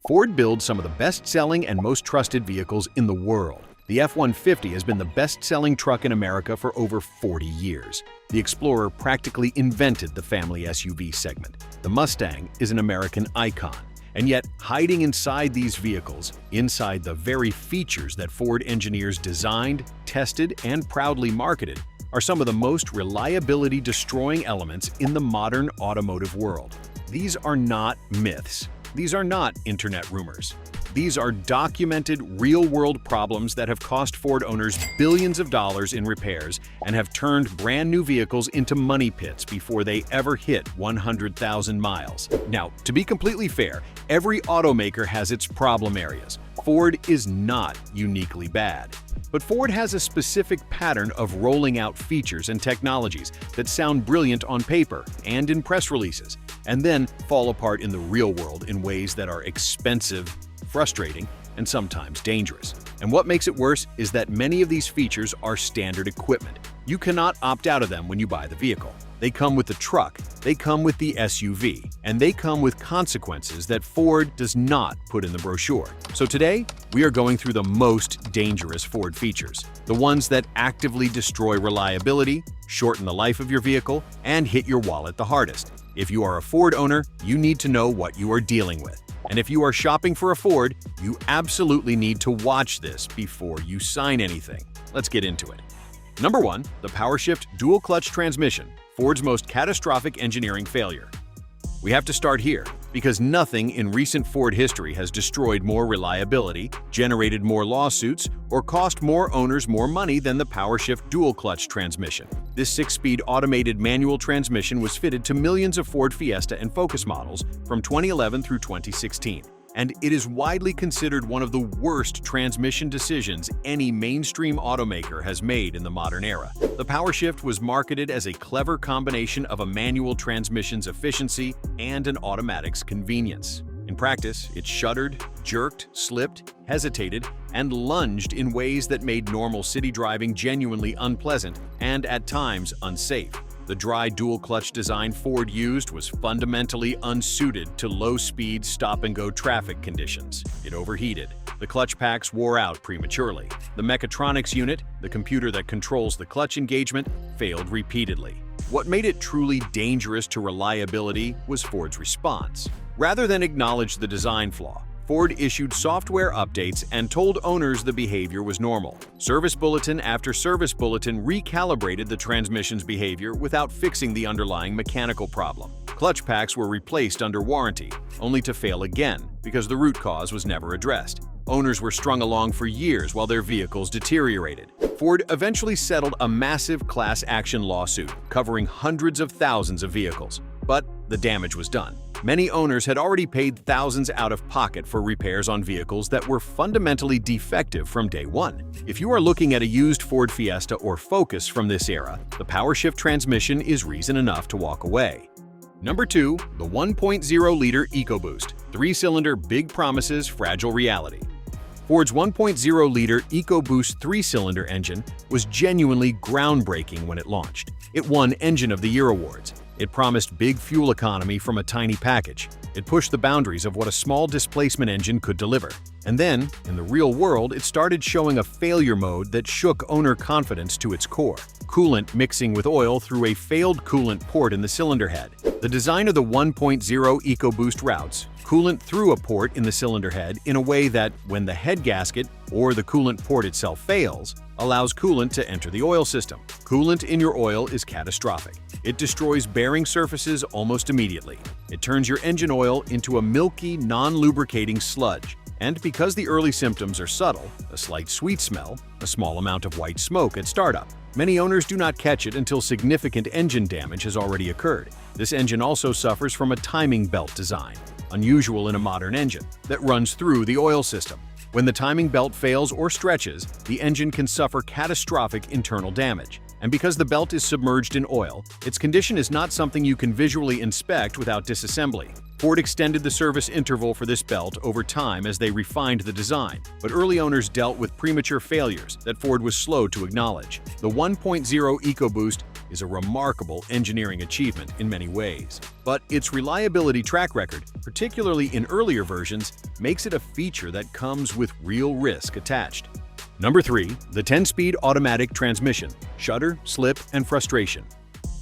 Ford builds some of the best-selling and most trusted vehicles in the world. The F-150 has been the best-selling truck in America for over 40 years. The Explorer practically invented the family SUV segment. The Mustang is an American icon. And yet, hiding inside these vehicles, inside the very features that Ford engineers designed, tested, and proudly marketed, are some of the most reliability-destroying elements in the modern automotive world. These are not myths. These are not internet rumors. These are documented, real-world problems that have cost Ford owners billions of dollars in repairs and have turned brand-new vehicles into money pits before they ever hit 100,000 miles. Now, to be completely fair, every automaker has its problem areas. Ford is not uniquely bad. But Ford has a specific pattern of rolling out features and technologies that sound brilliant on paper and in press releases, and then fall apart in the real world in ways that are expensive, frustrating, and sometimes dangerous. And what makes it worse is that many of these features are standard equipment. You cannot opt out of them when you buy the vehicle. They come with the truck, they come with the SUV, and they come with consequences that Ford does not put in the brochure. So today, we are going through the most dangerous Ford features, the ones that actively destroy reliability, shorten the life of your vehicle, and hit your wallet the hardest. If you are a Ford owner, you need to know what you are dealing with. And if you are shopping for a Ford, you absolutely need to watch this before you sign anything. Let's get into it. Number 1. The Powershift dual-clutch transmission, Ford's most catastrophic engineering failure. We have to start here, because nothing in recent Ford history has destroyed more reliability, generated more lawsuits, or cost more owners more money than the Powershift dual-clutch transmission. This 6-speed automated manual transmission was fitted to millions of Ford Fiesta and Focus models from 2011 through 2016. And it is widely considered one of the worst transmission decisions any mainstream automaker has made in the modern era. The Powershift was marketed as a clever combination of a manual transmission's efficiency and an automatic's convenience. In practice, it shuddered, jerked, slipped, hesitated, and lunged in ways that made normal city driving genuinely unpleasant and, at times, unsafe. The dry dual-clutch design Ford used was fundamentally unsuited to low-speed stop-and-go traffic conditions. It overheated. The clutch packs wore out prematurely. The mechatronics unit, the computer that controls the clutch engagement, failed repeatedly. What made it truly dangerous to reliability was Ford's response. Rather than acknowledge the design flaw, Ford issued software updates and told owners the behavior was normal. Service bulletin after service bulletin recalibrated the transmission's behavior without fixing the underlying mechanical problem. Clutch packs were replaced under warranty, only to fail again because the root cause was never addressed. Owners were strung along for years while their vehicles deteriorated. Ford eventually settled a massive class action lawsuit covering hundreds of thousands of vehicles. But the damage was done. Many owners had already paid thousands out of pocket for repairs on vehicles that were fundamentally defective from day one. If you are looking at a used Ford Fiesta or Focus from this era, the Powershift transmission is reason enough to walk away. Number 2. The 1.0-liter EcoBoost, 3-cylinder big promises, fragile reality. Ford's 1.0-liter EcoBoost 3-cylinder engine was genuinely groundbreaking when it launched. It won Engine of the Year awards. It promised big fuel economy from a tiny package. It pushed the boundaries of what a small displacement engine could deliver. And then, in the real world, it started showing a failure mode that shook owner confidence to its core. Coolant mixing with oil through a failed coolant port in the cylinder head. The design of the 1.0 EcoBoost routes coolant through a port in the cylinder head in a way that, when the head gasket or the coolant port itself fails, allows coolant to enter the oil system. Coolant in your oil is catastrophic. It destroys bearing surfaces almost immediately. It turns your engine oil into a milky, non-lubricating sludge. And because the early symptoms are subtle, a slight sweet smell, a small amount of white smoke at startup, many owners do not catch it until significant engine damage has already occurred. This engine also suffers from a timing belt design, unusual in a modern engine, that runs through the oil system. When the timing belt fails or stretches, the engine can suffer catastrophic internal damage. And because the belt is submerged in oil, its condition is not something you can visually inspect without disassembly. Ford extended the service interval for this belt over time as they refined the design, but early owners dealt with premature failures that Ford was slow to acknowledge. The 1.0 EcoBoost is a remarkable engineering achievement in many ways. But its reliability track record, particularly in earlier versions, makes it a feature that comes with real risk attached. Number 3. The 10-speed automatic transmission, shudder, slip, and frustration.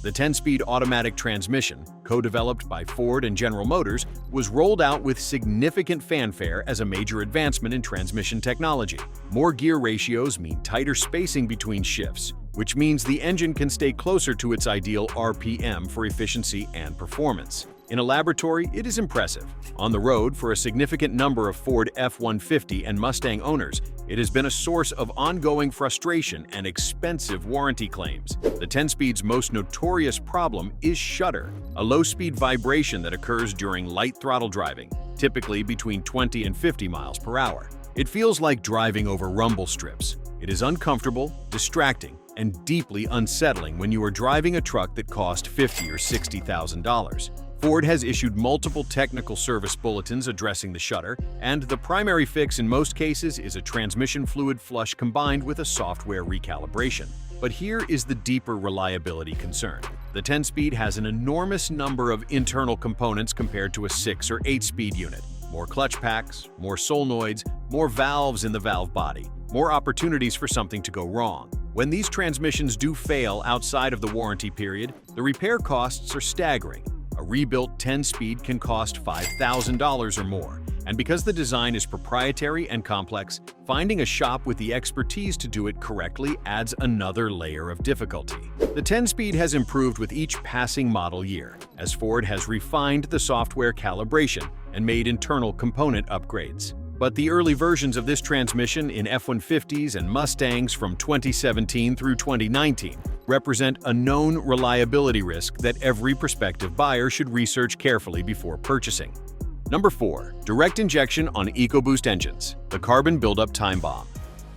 The 10-speed automatic transmission, co-developed by Ford and General Motors, was rolled out with significant fanfare as a major advancement in transmission technology. More gear ratios mean tighter spacing between shifts, which means the engine can stay closer to its ideal RPM for efficiency and performance. In a laboratory, it is impressive. On the road, for a significant number of Ford F-150 and Mustang owners, it has been a source of ongoing frustration and expensive warranty claims. The 10-speed's most notorious problem is shudder, a low-speed vibration that occurs during light throttle driving, typically between 20 and 50 miles per hour. It feels like driving over rumble strips. It is uncomfortable, distracting, and deeply unsettling when you are driving a truck that cost $50,000 or $60,000. Ford has issued multiple technical service bulletins addressing the shudder, and the primary fix in most cases is a transmission fluid flush combined with a software recalibration. But here is the deeper reliability concern. The 10-speed has an enormous number of internal components compared to a 6- or 8-speed unit. More clutch packs, more solenoids, more valves in the valve body, more opportunities for something to go wrong. When these transmissions do fail outside of the warranty period, the repair costs are staggering. A rebuilt 10-speed can cost $5,000 or more, and because the design is proprietary and complex, finding a shop with the expertise to do it correctly adds another layer of difficulty. The 10-speed has improved with each passing model year, as Ford has refined the software calibration and made internal component upgrades. But the early versions of this transmission in F-150s and Mustangs from 2017 through 2019 represent a known reliability risk that every prospective buyer should research carefully before purchasing. Number 4. Direct injection on EcoBoost engines, the carbon buildup time bomb.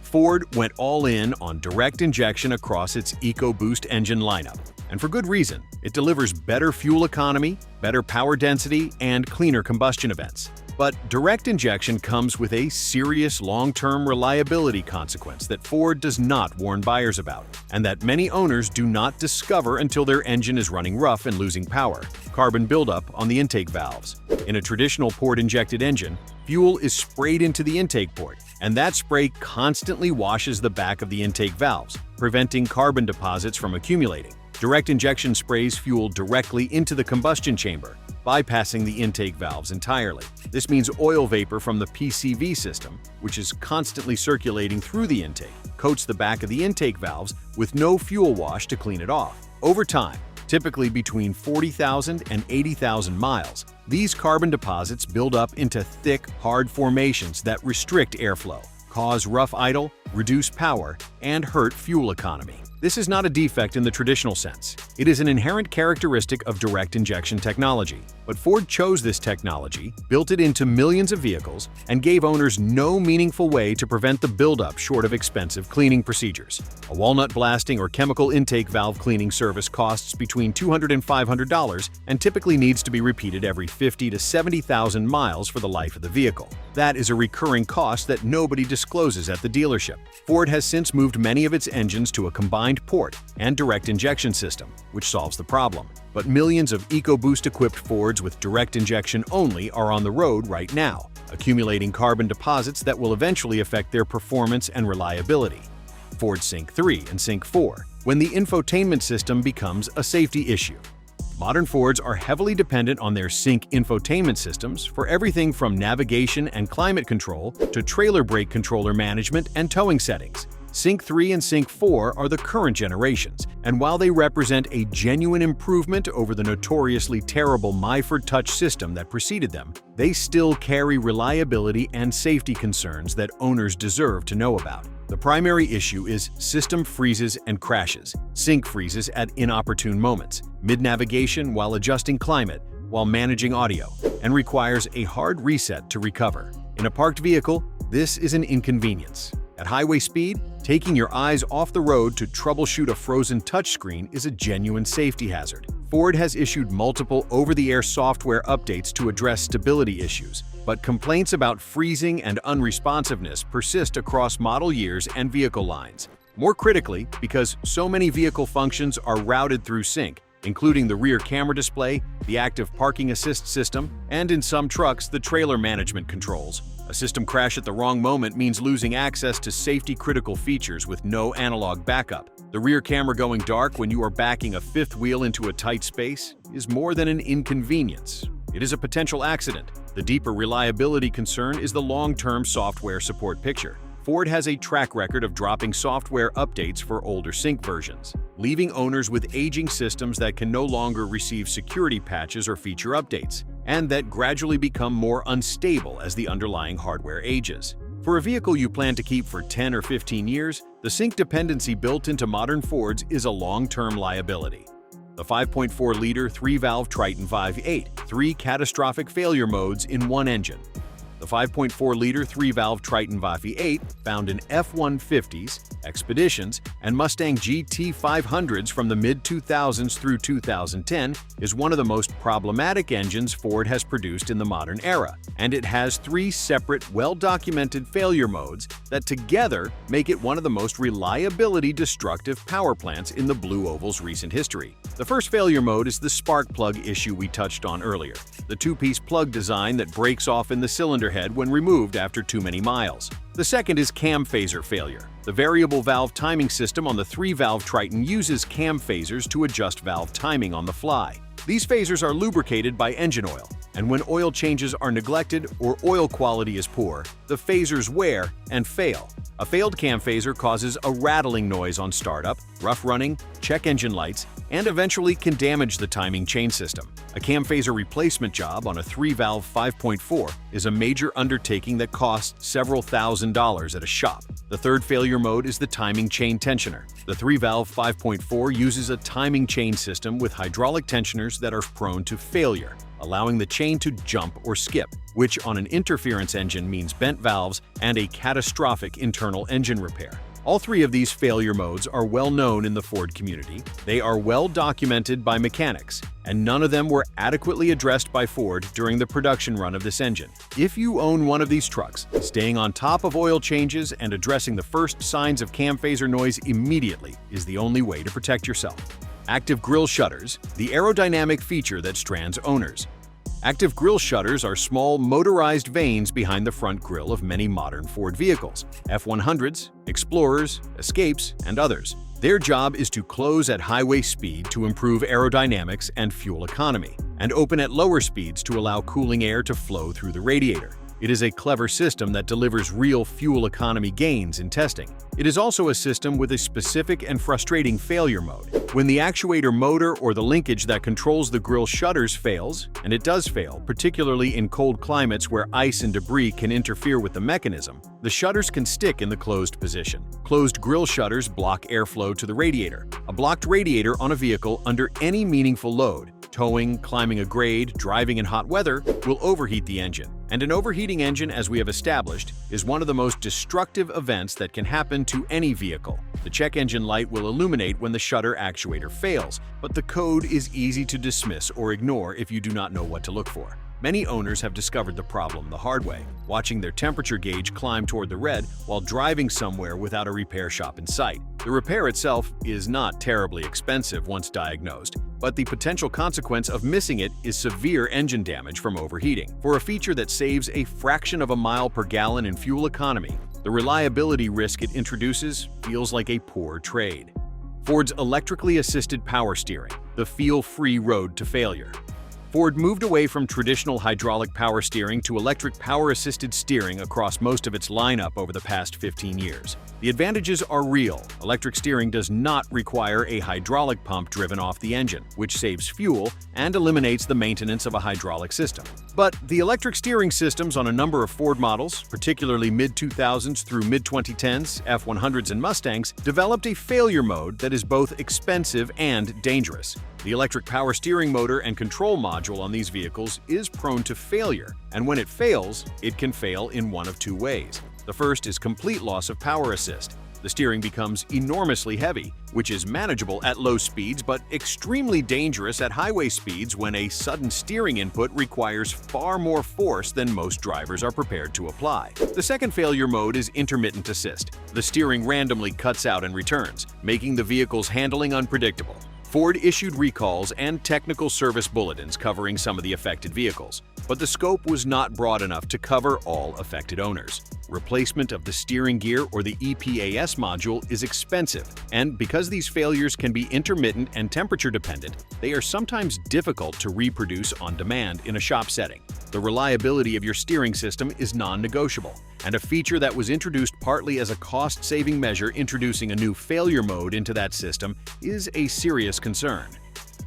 Ford went all in on direct injection across its EcoBoost engine lineup, and for good reason. It delivers better fuel economy, better power density, and cleaner combustion events. But direct injection comes with a serious long-term reliability consequence that Ford does not warn buyers about, and that many owners do not discover until their engine is running rough and losing power: carbon buildup on the intake valves. In a traditional port-injected engine, fuel is sprayed into the intake port, and that spray constantly washes the back of the intake valves, preventing carbon deposits from accumulating. Direct injection sprays fuel directly into the combustion chamber, bypassing the intake valves entirely. This means oil vapor from the PCV system, which is constantly circulating through the intake, coats the back of the intake valves with no fuel wash to clean it off. Over time, typically between 40,000 and 80,000 miles, these carbon deposits build up into thick, hard formations that restrict airflow, cause rough idle, reduce power, and hurt fuel economy. This is not a defect in the traditional sense. It is an inherent characteristic of direct injection technology. But Ford chose this technology, built it into millions of vehicles, and gave owners no meaningful way to prevent the buildup short of expensive cleaning procedures. A walnut blasting or chemical intake valve cleaning service costs between $200 and $500 and typically needs to be repeated every 50,000 to 70,000 miles for the life of the vehicle. That is a recurring cost that nobody discloses at the dealership. Ford has since moved many of its engines to a combined port and direct injection system, which solves the problem. But millions of EcoBoost-equipped Fords with direct injection only are on the road right now, accumulating carbon deposits that will eventually affect their performance and reliability. Ford Sync 3 and Sync 4, when the infotainment system becomes a safety issue. Modern Fords are heavily dependent on their Sync infotainment systems for everything from navigation and climate control to trailer brake controller management and towing settings. Sync 3 and Sync 4 are the current generations, and while they represent a genuine improvement over the notoriously terrible MyFord Touch system that preceded them, they still carry reliability and safety concerns that owners deserve to know about. The primary issue is system freezes and crashes. Sync freezes at inopportune moments, mid-navigation while adjusting climate, while managing audio, and requires a hard reset to recover. In a parked vehicle, this is an inconvenience. At highway speed, taking your eyes off the road to troubleshoot a frozen touchscreen is a genuine safety hazard. Ford has issued multiple over-the-air software updates to address stability issues, but complaints about freezing and unresponsiveness persist across model years and vehicle lines. More critically, because so many vehicle functions are routed through sync, including the rear camera display, the active parking assist system, and in some trucks, the trailer management controls. A system crash at the wrong moment means losing access to safety-critical features with no analog backup. The rear camera going dark when you are backing a fifth wheel into a tight space is more than an inconvenience. It is a potential accident. The deeper reliability concern is the long-term software support picture. Ford has a track record of dropping software updates for older sync versions, leaving owners with aging systems that can no longer receive security patches or feature updates, and that gradually become more unstable as the underlying hardware ages. For a vehicle you plan to keep for 10 or 15 years, the sync dependency built into modern Fords is a long-term liability. The 5.4-liter 3-valve Triton V8, 3 catastrophic failure modes in one engine. The 5.4-liter 3-valve Triton V8, found in F-150s, Expeditions, and Mustang GT 500s from the mid-2000s through 2010, is one of the most problematic engines Ford has produced in the modern era, and it has 3 separate, well-documented failure modes that together make it one of the most reliability-destructive power plants in the Blue Oval's recent history. The first failure mode is the spark plug issue we touched on earlier, the 2-piece plug design that breaks off in the cylinder head when removed after too many miles. The second is cam phaser failure. The variable valve timing system on the 3-valve Triton uses cam phasers to adjust valve timing on the fly. These phasers are lubricated by engine oil, and when oil changes are neglected or oil quality is poor, the phasers wear and fail. A failed cam phaser causes a rattling noise on startup, rough running, check engine lights, and eventually can damage the timing chain system. A cam phaser replacement job on a 3-valve 5.4 is a major undertaking that costs several $1,000s at a shop. The third failure mode is the timing chain tensioner. The 3-valve 5.4 uses a timing chain system with hydraulic tensioners that are prone to failure, allowing the chain to jump or skip, which on an interference engine means bent valves and a catastrophic internal engine repair. All 3 of these failure modes are well known in the Ford community, they are well documented by mechanics, and none of them were adequately addressed by Ford during the production run of this engine. If you own one of these trucks, staying on top of oil changes and addressing the first signs of cam phaser noise immediately is the only way to protect yourself. Active grille shutters, the aerodynamic feature that strands owners. Active grille shutters are small motorized vanes behind the front grille of many modern Ford vehicles, F-100s, Explorers, Escapes, and others. Their job is to close at highway speed to improve aerodynamics and fuel economy, and open at lower speeds to allow cooling air to flow through the radiator. It is a clever system that delivers real fuel economy gains in testing. It is also a system with a specific and frustrating failure mode. When the actuator motor or the linkage that controls the grille shutters fails, and it does fail, particularly in cold climates where ice and debris can interfere with the mechanism, the shutters can stick in the closed position. Closed grille shutters block airflow to the radiator. A blocked radiator on a vehicle under any meaningful load, towing, climbing a grade, driving in hot weather, will overheat the engine. And an overheating engine, as we have established, is one of the most destructive events that can happen to any vehicle. The check engine light will illuminate when the shutter actuator fails, but the code is easy to dismiss or ignore if you do not know what to look for. Many owners have discovered the problem the hard way, watching their temperature gauge climb toward the red while driving somewhere without a repair shop in sight. The repair itself is not terribly expensive once diagnosed, but the potential consequence of missing it is severe engine damage from overheating. For a feature that saves a fraction of a mile per gallon in fuel economy, the reliability risk it introduces feels like a poor trade. Ford's electrically assisted power steering, the feel-free road to failure. Ford moved away from traditional hydraulic power steering to electric power-assisted steering across most of its lineup over the past 15 years. The advantages are real. Electric steering does not require a hydraulic pump driven off the engine, which saves fuel and eliminates the maintenance of a hydraulic system. But the electric steering systems on a number of Ford models, particularly mid-2000s through mid-2010s, F-100s and Mustangs, developed a failure mode that is both expensive and dangerous. The electric power steering motor and control module on these vehicles is prone to failure, and when it fails, it can fail in one of 2 ways. The first is complete loss of power assist. The steering becomes enormously heavy, which is manageable at low speeds but extremely dangerous at highway speeds when a sudden steering input requires far more force than most drivers are prepared to apply. The second failure mode is intermittent assist. The steering randomly cuts out and returns, making the vehicle's handling unpredictable. Ford issued recalls and technical service bulletins covering some of the affected vehicles, but the scope was not broad enough to cover all affected owners. Replacement of the steering gear or the EPAS module is expensive, and because these failures can be intermittent and temperature dependent, they are sometimes difficult to reproduce on demand in a shop setting. The reliability of your steering system is non-negotiable, and a feature that was introduced partly as a cost-saving measure introducing a new failure mode into that system is a serious concern.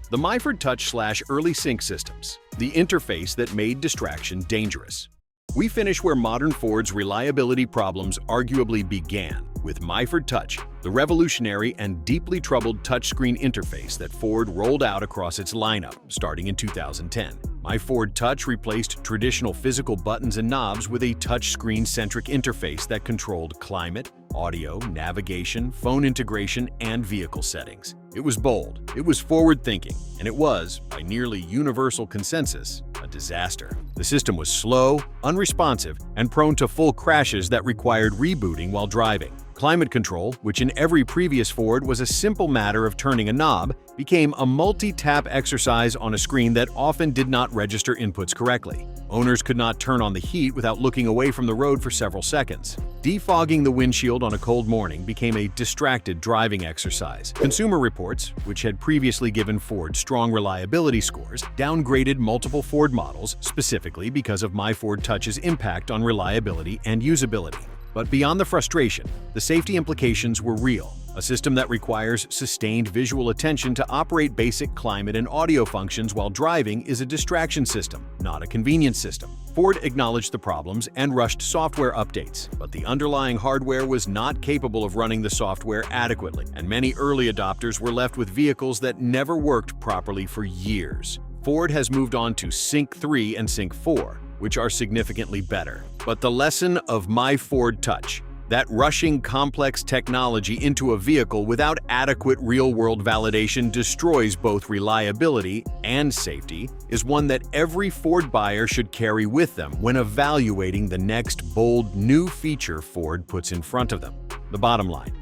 The MyFord Touch/Early Sync systems, the interface that made distraction dangerous. We finish where modern Ford's reliability problems arguably began, with MyFord Touch, the revolutionary and deeply troubled touchscreen interface that Ford rolled out across its lineup starting in 2010. MyFord Touch replaced traditional physical buttons and knobs with a touchscreen-centric interface that controlled climate, audio, navigation, phone integration, and vehicle settings. It was bold, it was forward-thinking, and it was, by nearly universal consensus, a disaster. The system was slow, unresponsive, and prone to full crashes that required rebooting while driving. Climate control, which in every previous Ford was a simple matter of turning a knob, became a multi-tap exercise on a screen that often did not register inputs correctly. Owners could not turn on the heat without looking away from the road for several seconds. Defogging the windshield on a cold morning became a distracted driving exercise. Consumer Reports, which had previously given Ford strong reliability scores, downgraded multiple Ford models specifically because of MyFord Touch's impact on reliability and usability. But beyond the frustration, the safety implications were real. A system that requires sustained visual attention to operate basic climate and audio functions while driving is a distraction system, not a convenience system. Ford acknowledged the problems and rushed software updates, but the underlying hardware was not capable of running the software adequately, and many early adopters were left with vehicles that never worked properly for years. Ford has moved on to Sync 3 and Sync 4, which are significantly better. But the lesson of MyFord Touch, that rushing complex technology into a vehicle without adequate real-world validation destroys both reliability and safety, is one that every Ford buyer should carry with them when evaluating the next bold new feature Ford puts in front of them. The bottom line: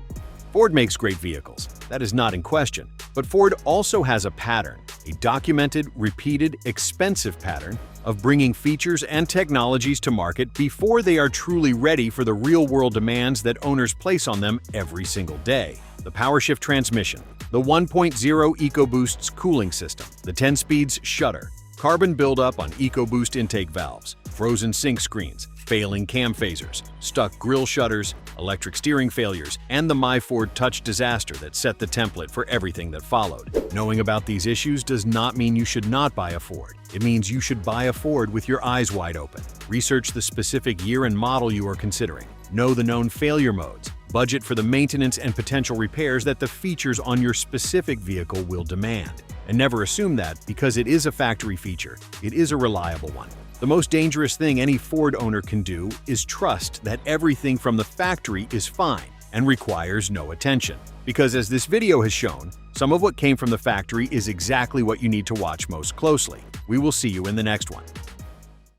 Ford makes great vehicles. That is not in question. But Ford also has a pattern, a documented, repeated, expensive pattern of bringing features and technologies to market before they are truly ready for the real-world demands that owners place on them every single day. The Powershift transmission, the 1.0 EcoBoost's cooling system, the 10-speeds shutter, carbon buildup on EcoBoost intake valves, frozen sync screens, failing cam phasers, stuck grille shutters, electric steering failures, and the MyFord Touch disaster that set the template for everything that followed. Knowing about these issues does not mean you should not buy a Ford. It means you should buy a Ford with your eyes wide open. Research the specific year and model you are considering. Know the known failure modes. Budget for the maintenance and potential repairs that the features on your specific vehicle will demand. And never assume that, because it is a factory feature, it is a reliable one. The most dangerous thing any Ford owner can do is trust that everything from the factory is fine and requires no attention. Because as this video has shown, some of what came from the factory is exactly what you need to watch most closely. We will see you in the next one.